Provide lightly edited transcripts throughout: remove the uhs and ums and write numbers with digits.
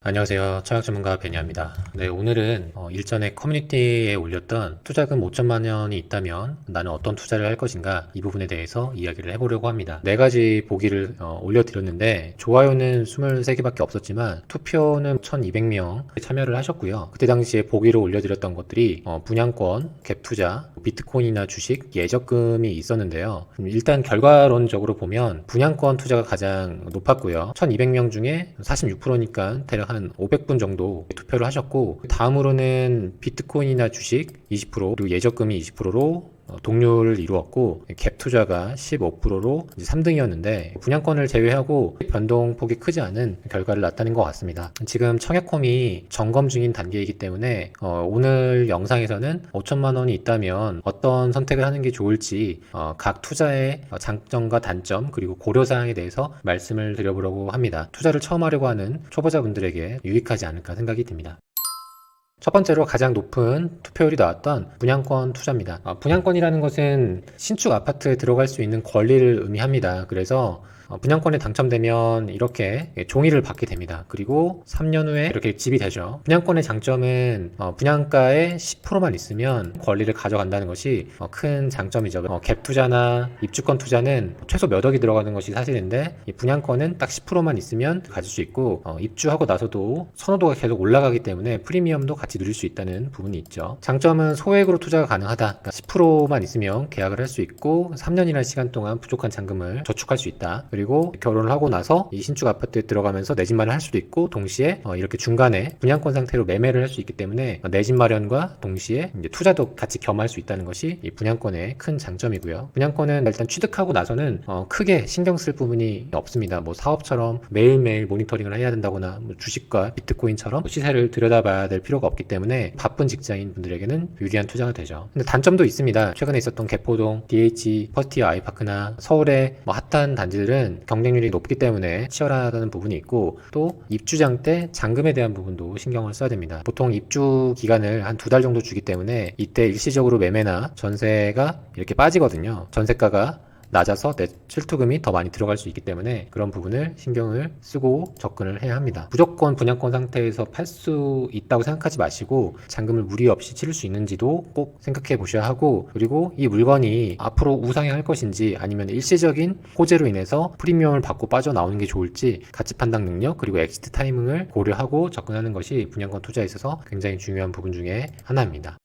안녕하세요. 청약 전문가 베니아입니다. 네, 오늘은 일전에 커뮤니티에 올렸던 투자금 5천만 원이 있다면 나는 어떤 투자를 할 것인가, 이 부분에 대해서 이야기를 해보려고 합니다. 네 가지 보기를 올려드렸는데 좋아요는 23개밖에 없었지만 투표는 1200명 참여를 하셨고요. 그때 당시에 보기로 올려드렸던 것들이 분양권, 갭투자, 비트코인이나 주식, 예적금이 있었는데요. 일단 결과론적으로 보면 분양권 투자가 가장 높았고요. 1200명 중에 46%니까 대략 한 500분 정도 투표를 하셨고, 다음으로는 비트코인이나 주식 20%, 그리고 예적금이 20%로 동률을 이루었고, 갭 투자가 15%로 3등이었는데 분양권을 제외하고 변동폭이 크지 않은 결과를 나타낸 것 같습니다. 지금 청약홈이 점검 중인 단계이기 때문에 오늘 영상에서는 5천만 원이 있다면 어떤 선택을 하는 게 좋을지 각 투자의 장점과 단점, 그리고 고려사항에 대해서 말씀을 드려보려고 합니다. 투자를 처음 하려고 하는 초보자분들에게 유익하지 않을까 생각이 듭니다. 첫 번째로 가장 높은 투표율이 나왔던 분양권 투자입니다. 분양권이라는 것은 신축 아파트에 들어갈 수 있는 권리를 의미합니다. 그래서 분양권에 당첨되면 이렇게 종이를 받게 됩니다. 그리고 3년 후에 이렇게 집이 되죠. 분양권의 장점은 분양가의 10%만 있으면 권리를 가져간다는 것이 큰 장점이죠. 갭 투자나 입주권 투자는 최소 몇 억이 들어가는 것이 사실인데, 이 분양권은 딱 10%만 있으면 가질 수 있고, 입주하고 나서도 선호도가 계속 올라가기 때문에 프리미엄도 같이 누릴 수 있다는 부분이 있죠. 장점은 소액으로 투자가 가능하다. 그러니까 10%만 있으면 계약을 할 수 있고 3년이라는 시간 동안 부족한 잔금을 저축할 수 있다. 그리고 결혼을 하고 나서 이 신축 아파트에 들어가면서 내 집 마련을 할 수도 있고, 동시에 이렇게 중간에 분양권 상태로 매매를 할 수 있기 때문에 내 집 마련과 동시에 이제 투자도 같이 겸할 수 있다는 것이 이 분양권의 큰 장점이고요. 분양권은 일단 취득하고 나서는 크게 신경 쓸 부분이 없습니다. 뭐 사업처럼 매일매일 모니터링을 해야 된다거나, 뭐 주식과 비트코인처럼 시세를 들여다봐야 될 필요가 없기 때문에 바쁜 직장인 분들에게는 유리한 투자가 되죠. 근데 단점도 있습니다. 최근에 있었던 개포동, DH, 퍼스티어 아이파크나 서울의 핫한 단지들은 경쟁률이 높기 때문에 치열하다는 부분이 있고, 또 입주장 때 잔금에 대한 부분도 신경을 써야 됩니다. 보통 입주 기간을 한 2달 정도 주기 때문에 이때 일시적으로 매매나 전세가 이렇게 빠지거든요. 전세가가 낮아서 내 실투금이 더 많이 들어갈 수 있기 때문에 그런 부분을 신경을 쓰고 접근을 해야 합니다. 무조건 분양권 상태에서 팔 수 있다고 생각하지 마시고 잔금을 무리 없이 치를 수 있는지도 꼭 생각해 보셔야 하고, 그리고 이 물건이 앞으로 우상향할 것인지 아니면 일시적인 호재로 인해서 프리미엄을 받고 빠져나오는 게 좋을지 가치 판단 능력, 그리고 엑시트 타이밍을 고려하고 접근하는 것이 분양권 투자에 있어서 굉장히 중요한 부분 중에 하나입니다.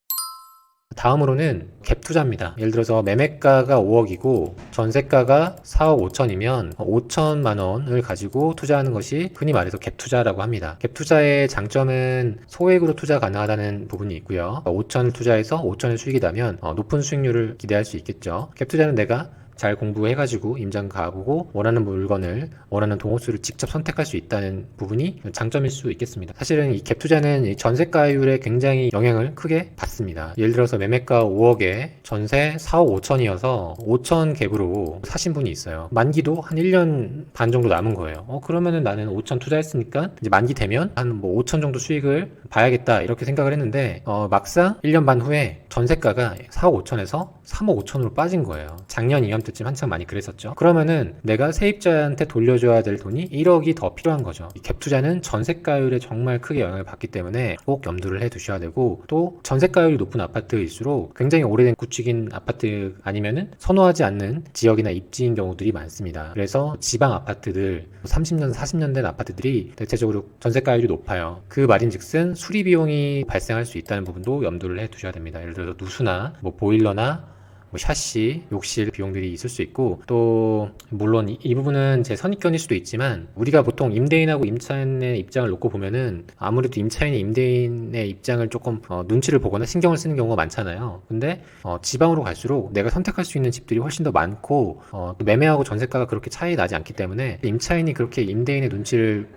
다음으로는 갭 투자입니다. 예를 들어서 매매가가 5억이고 전세가가 4억 5천이면 5천만 원을 가지고 투자하는 것이 흔히 말해서 갭 투자라고 합니다. 갭 투자의 장점은 소액으로 투자 가능하다는 부분이 있고요. 5천을 투자해서 5천의 수익이 나면 높은 수익률을 기대할 수 있겠죠. 갭 투자는 내가 잘 공부해가지고 임장 가보고 원하는 물건을, 원하는 동호수를 직접 선택할 수 있다는 부분이 장점일 수 있겠습니다. 사실은 이 갭 투자는 전세가율에 굉장히 영향을 크게 받습니다. 예를 들어서 매매가 5억에 전세 4억 5천이어서 5천 갭으로 사신 분이 있어요. 만기도 한 1년 반 정도 남은 거예요. 그러면은 나는 5천 투자했으니까 이제 만기 되면 한 뭐 5천 정도 수익을 봐야겠다, 이렇게 생각을 했는데 막상 1년 반 후에 전세가가 4억 5천에서 3억 5천으로 빠진 거예요. 작년 이맘때쯤 한창 많이 그랬었죠. 그러면은 내가 세입자한테 돌려줘야 될 돈이 1억이 더 필요한 거죠. 이 갭 투자는 전세가율에 정말 크게 영향을 받기 때문에 꼭 염두를 해 두셔야 되고, 또 전세가율이 높은 아파트일수록 굉장히 오래된 구축인 아파트 아니면은 선호하지 않는 지역이나 입지인 경우들이 많습니다. 그래서 지방 아파트들 30년, 40년 된 아파트들이 대체적으로 전세가율이 높아요. 그 말인즉슨 수리 비용이 발생할 수 있다는 부분도 염두를 해 두셔야 됩니다. 예를 들어서 누수나 뭐 보일러나 샤시, 욕실 비용들이 있을 수 있고, 또 물론 이 부분은 제 선입견일 수도 있지만 우리가 보통 임대인하고 임차인의 입장을 놓고 보면은 아무래도 임차인이 임대인의 입장을 조금 눈치를 보거나 신경을 쓰는 경우가 많잖아요. 근데 지방으로 갈수록 내가 선택할 수 있는 집들이 훨씬 더 많고, 매매하고 전세가가 그렇게 차이 나지 않기 때문에 임차인이 그렇게 임대인의 눈치를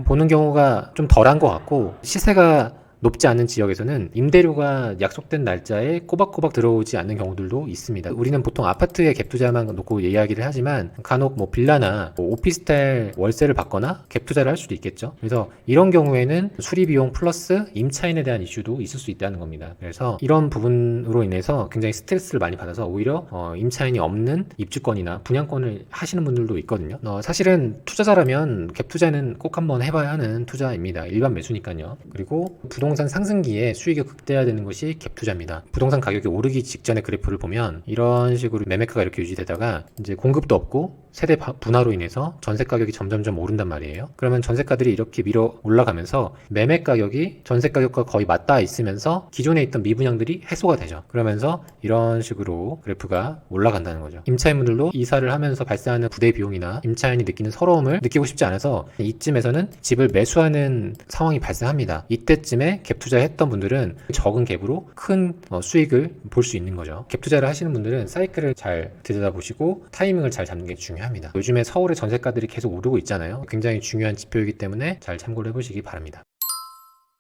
보는 경우가 좀 덜한 것 같고, 시세가 높지 않은 지역에서는 임대료가 약속된 날짜에 꼬박꼬박 들어오지 않는 경우들도 있습니다. 우리는 보통 아파트에 갭 투자만 놓고 이야기를 하지만 간혹 뭐 빌라나 뭐 오피스텔 월세를 받거나 갭 투자를 할 수도 있겠죠. 그래서 이런 경우에는 수리 비용 플러스 임차인에 대한 이슈도 있을 수 있다는 겁니다. 그래서 이런 부분으로 인해서 굉장히 스트레스를 많이 받아서 오히려 임차인이 없는 입주권이나 분양권을 하시는 분들도 있거든요. 사실은 투자자라면 갭 투자는 꼭 한번 해봐야 하는 투자입니다. 일반 매수니까요. 그리고 부동산 상승기에 수익이 극대화되는 것이 갭 투자입니다. 부동산 가격이 오르기 직전의 그래프를 보면 이런 식으로 매매가가 이렇게 유지되다가 이제 공급도 없고 세대 분화로 인해서 전세 가격이 점점점 오른단 말이에요. 그러면 전세가들이 이렇게 밀어 올라가면서 매매 가격이 전세 가격과 거의 맞닿아 있으면서 기존에 있던 미분양들이 해소가 되죠. 그러면서 이런 식으로 그래프가 올라간다는 거죠. 임차인분들도 이사를 하면서 발생하는 부대 비용이나 임차인이 느끼는 서러움을 느끼고 싶지 않아서 이쯤에서는 집을 매수하는 상황이 발생합니다. 이때쯤에 갭 투자했던 분들은 적은 갭으로 큰 수익을 볼 수 있는 거죠. 갭 투자를 하시는 분들은 사이클을 잘 들여다보시고 타이밍을 잘 잡는 게 중요합니다. 요즘에 서울의 전세가들이 계속 오르고 있잖아요. 굉장히 중요한 지표이기 때문에 잘 참고를 해보시기 바랍니다.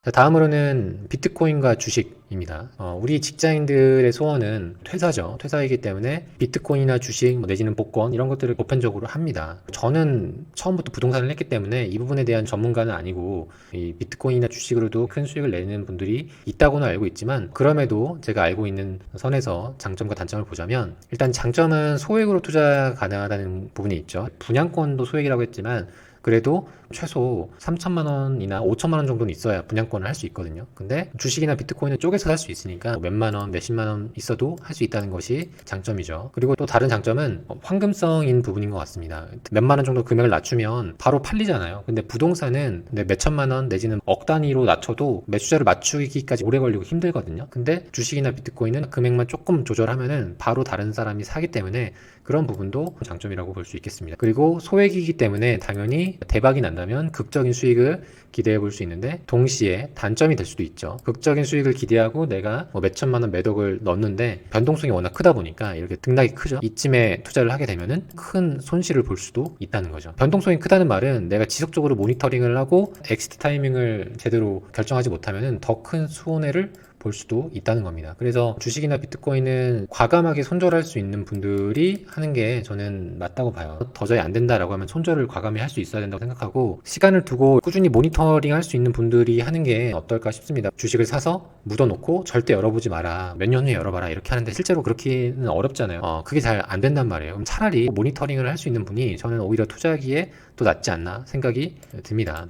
자, 다음으로는 비트코인과 주식입니다. 우리 직장인들의 소원은 퇴사죠. 퇴사이기 때문에 비트코인이나 주식 내지는 복권 이런 것들을 보편적으로 합니다. 저는 처음부터 부동산을 했기 때문에 이 부분에 대한 전문가는 아니고 이 비트코인이나 주식으로도 큰 수익을 내는 분들이 있다고는 알고 있지만 그럼에도 제가 알고 있는 선에서 장점과 단점을 보자면 일단 장점은 소액으로 투자 가능하다는 부분이 있죠. 분양권도 소액이라고 했지만 그래도 최소 3천만 원이나 5천만 원 정도는 있어야 분양권을 할 수 있거든요. 근데 주식이나 비트코인은 쪼개서 살 수 있으니까 몇만 원, 몇십만 원 있어도 할 수 있다는 것이 장점이죠. 그리고 또 다른 장점은 황금성인 부분인 것 같습니다. 몇만 원 정도 금액을 낮추면 바로 팔리잖아요. 근데 부동산은 몇천만 원 내지는 억 단위로 낮춰도 매수자를 맞추기까지 오래 걸리고 힘들거든요. 근데 주식이나 비트코인은 금액만 조금 조절하면은 바로 다른 사람이 사기 때문에 그런 부분도 장점이라고 볼 수 있겠습니다. 그리고 소액이기 때문에 당연히 대박이 난다면 극적인 수익을 기대해 볼 수 있는데 동시에 단점이 될 수도 있죠. 극적인 수익을 기대하고 내가 몇천만 원 매덕을 넣었는데 변동성이 워낙 크다 보니까 이렇게 등락이 크죠. 이쯤에 투자를 하게 되면은 큰 손실을 볼 수도 있다는 거죠. 변동성이 크다는 말은 내가 지속적으로 모니터링을 하고 엑시트 타이밍을 제대로 결정하지 못하면은 더 큰 손해를 볼 수도 있다는 겁니다. 그래서 주식이나 비트코인은 과감하게 손절할 수 있는 분들이 하는 게 저는 맞다고 봐요. 도저히 안 된다라고 하면 손절을 과감히 할 수 있어야 된다고 생각하고 시간을 두고 꾸준히 모니터링 할 수 있는 분들이 하는 게 어떨까 싶습니다. 주식을 사서 묻어놓고 절대 열어보지 마라. 몇 년 후에 열어봐라. 이렇게 하는데 실제로 그렇게는 어렵잖아요. 그게 잘 안 된단 말이에요. 그럼 차라리 모니터링을 할 수 있는 분이 저는 오히려 투자하기에 또 낫지 않나 생각이 듭니다.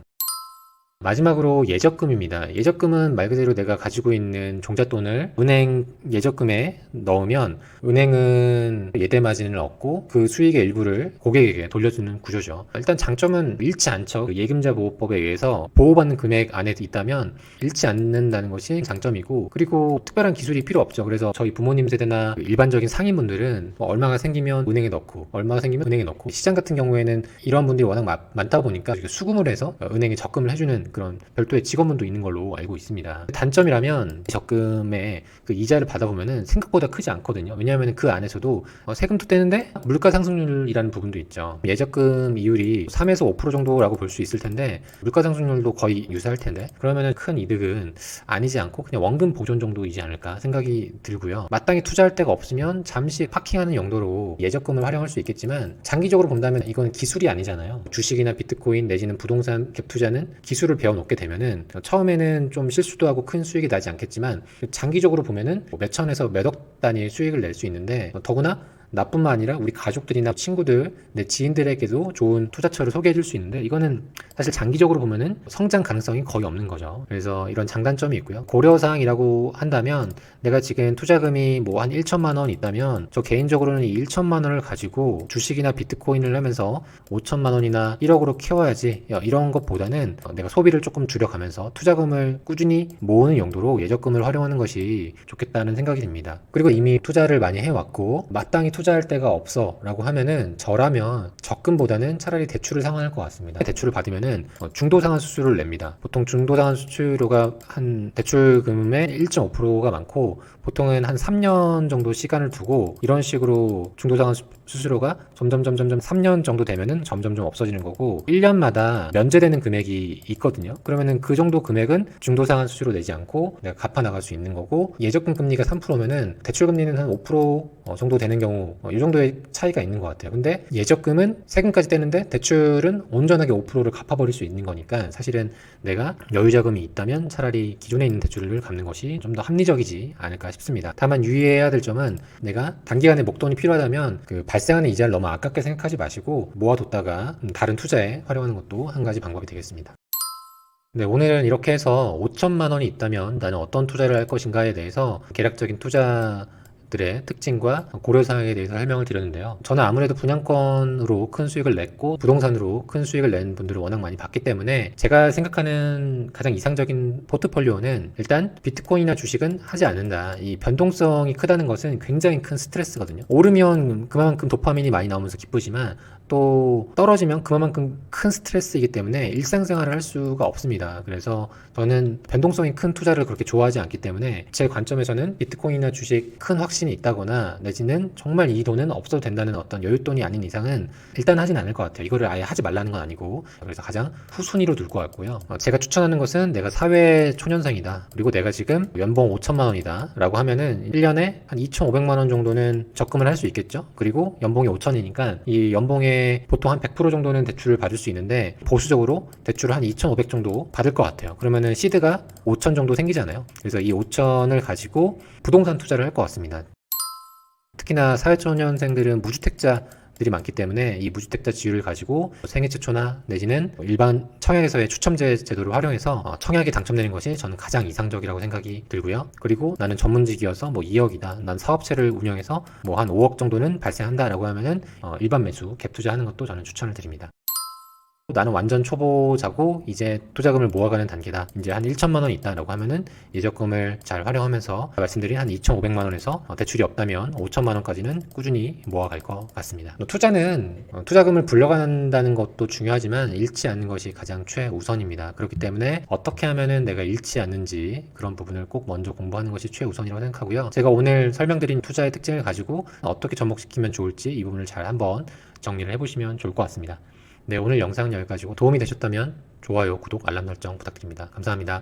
마지막으로 예적금입니다. 예적금은 말 그대로 내가 가지고 있는 종잣돈을 은행 예적금에 넣으면 은행은 예대 마진을 얻고 그 수익의 일부를 고객에게 돌려주는 구조죠. 일단 장점은 잃지 않죠. 그 예금자 보호법에 의해서 보호받는 금액 안에 있다면 잃지 않는다는 것이 장점이고 그리고 특별한 기술이 필요 없죠. 그래서 저희 부모님 세대나 일반적인 상인분들은 얼마가 생기면 은행에 넣고 얼마가 생기면 은행에 넣고 시장 같은 경우에는 이런 분들이 워낙 많다 보니까 수금을 해서 은행에 적금을 해주는 그런 별도의 직원분도 있는 걸로 알고 있습니다. 단점이라면 적금의 그 이자를 받아보면은 생각보다 크지 않거든요. 왜냐하면 그 안에서도 세금도 떼는데 물가 상승률이라는 부분도 있죠. 예적금 이율이 3에서 5% 정도라고 볼 수 있을 텐데 물가 상승률도 거의 유사할 텐데 그러면은 큰 이득은 아니지 않고 그냥 원금 보존 정도이지 않을까 생각이 들고요. 마땅히 투자할 데가 없으면 잠시 파킹하는 용도로 예적금을 활용할 수 있겠지만 장기적으로 본다면 이건 기술이 아니잖아요. 주식이나 비트코인 내지는 부동산 갭 투자는 기술을 배워놓게 되면은 처음에는 좀 실수도 하고 큰 수익이 나지 않겠지만 장기적으로 보면은 몇 천에서 몇억 단위의 수익을 낼 수 있는데 더구나 나뿐만 아니라 우리 가족들이나 친구들, 내 지인들에게도 좋은 투자처를 소개해 줄 수 있는데 이거는 사실 장기적으로 보면은 성장 가능성이 거의 없는 거죠. 그래서 이런 장단점이 있고요. 고려사항이라고 한다면 내가 지금 투자금이 뭐 한 1천만 원 있다면 저 개인적으로는 이 1천만 원을 가지고 주식이나 비트코인을 하면서 5천만 원이나 1억으로 키워야지 이런 것보다는 내가 소비를 조금 줄여가면서 투자금을 꾸준히 모으는 용도로 예적금을 활용하는 것이 좋겠다는 생각이 듭니다. 그리고 이미 투자를 많이 해왔고 마땅히 투자할 데가 없어 라고 하면은 저라면 적금보다는 차라리 대출을 상환할 것 같습니다. 대출을 받으면은 중도상환 수수료를 냅니다. 보통 중도상환 수수료가 한 대출금의 1.5%가 많고 보통은 한 3년 정도 시간을 두고 이런 식으로 중도상환 수수료가 점점 3년 정도 되면은 점점 없어지는 거고 1년마다 면제되는 금액이 있거든요. 그러면은 그 정도 금액은 중도상환 수수료 내지 않고 내가 갚아 나갈 수 있는 거고 예적금 금리가 3%면은 대출 금리는 한 5% 정도 되는 경우 이 정도의 차이가 있는 것 같아요. 근데 예적금은 세금까지 떼는데 대출은 온전하게 5%를 갚아버릴 수 있는 거니까 사실은 내가 여유 자금이 있다면 차라리 기존에 있는 대출을 갚는 것이 좀 더 합리적이지 않을까 싶습니다. 다만 유의해야 될 점은 내가 단기간에 목돈이 필요하다면 그 발생하는 이자를 너무 아깝게 생각하지 마시고 모아뒀다가 다른 투자에 활용하는 것도 한 가지 방법이 되겠습니다. 네, 오늘은 이렇게 해서 5천만 원이 있다면 나는 어떤 투자를 할 것인가에 대해서 개략적인 투자들의 특징과 고려사항에 대해서 설명을 드렸는데요. 저는 아무래도 분양권으로 큰 수익을 냈고 부동산으로 큰 수익을 낸 분들을 워낙 많이 봤기 때문에 제가 생각하는 가장 이상적인 포트폴리오는 일단 비트코인이나 주식은 하지 않는다. 이 변동성이 크다는 것은 굉장히 큰 스트레스거든요. 오르면 그만큼 도파민이 많이 나오면서 기쁘지만 또 떨어지면 그만큼 큰 스트레스이기 때문에 일상생활을 할 수가 없습니다. 그래서 저는 변동성이 큰 투자를 그렇게 좋아하지 않기 때문에 제 관점에서는 비트코인이나 주식 큰 확신이 있다거나 내지는 정말 이 돈은 없어도 된다는 어떤 여윳돈이 아닌 이상은 일단 하진 않을 것 같아요. 이거를 아예 하지 말라는 건 아니고 그래서 가장 후순위로 둘 것 같고요. 제가 추천하는 것은 내가 사회 초년생이다. 그리고 내가 지금 연봉 5천만 원이다 라고 하면은 1년에 한 2,500만 원 정도는 적금을 할 수 있겠죠. 그리고 연봉이 5천이니까 이 연봉에 보통 한 100% 정도는 대출을 받을 수 있는데 보수적으로 대출을 한 2,500 정도 받을 것 같아요. 그러면은 시드가 5천 정도 생기잖아요. 그래서 이 5천을 가지고 부동산 투자를 할 것 같습니다. 특히나 사회초년생들은 무주택자들이 많기 때문에 이 무주택자 지위를 가지고 생애최초나 내지는 일반 청약에서의 추첨제 제도를 활용해서 청약에 당첨되는 것이 저는 가장 이상적이라고 생각이 들고요. 그리고 나는 전문직이어서 뭐 2억이다. 난 사업체를 운영해서 뭐 한 5억 정도는 발생한다라고 하면은 일반 매수 갭 투자하는 것도 저는 추천을 드립니다. 나는 완전 초보자고 이제 투자금을 모아가는 단계다. 이제 한 1천만 원 있다라고 하면은 예적금을 잘 활용하면서 말씀드린 한 2,500만 원에서 대출이 없다면 5천만 원까지는 꾸준히 모아갈 것 같습니다. 투자는 투자금을 불려간다는 것도 중요하지만 잃지 않는 것이 가장 최우선입니다. 그렇기 때문에 어떻게 하면은 내가 잃지 않는지 그런 부분을 꼭 먼저 공부하는 것이 최우선이라고 생각하고요. 제가 오늘 설명드린 투자의 특징을 가지고 어떻게 접목시키면 좋을지 이 부분을 잘 한번 정리를 해보시면 좋을 것 같습니다. 네, 오늘 영상은 여기까지고 도움이 되셨다면 좋아요, 구독, 알람 설정 부탁드립니다. 감사합니다.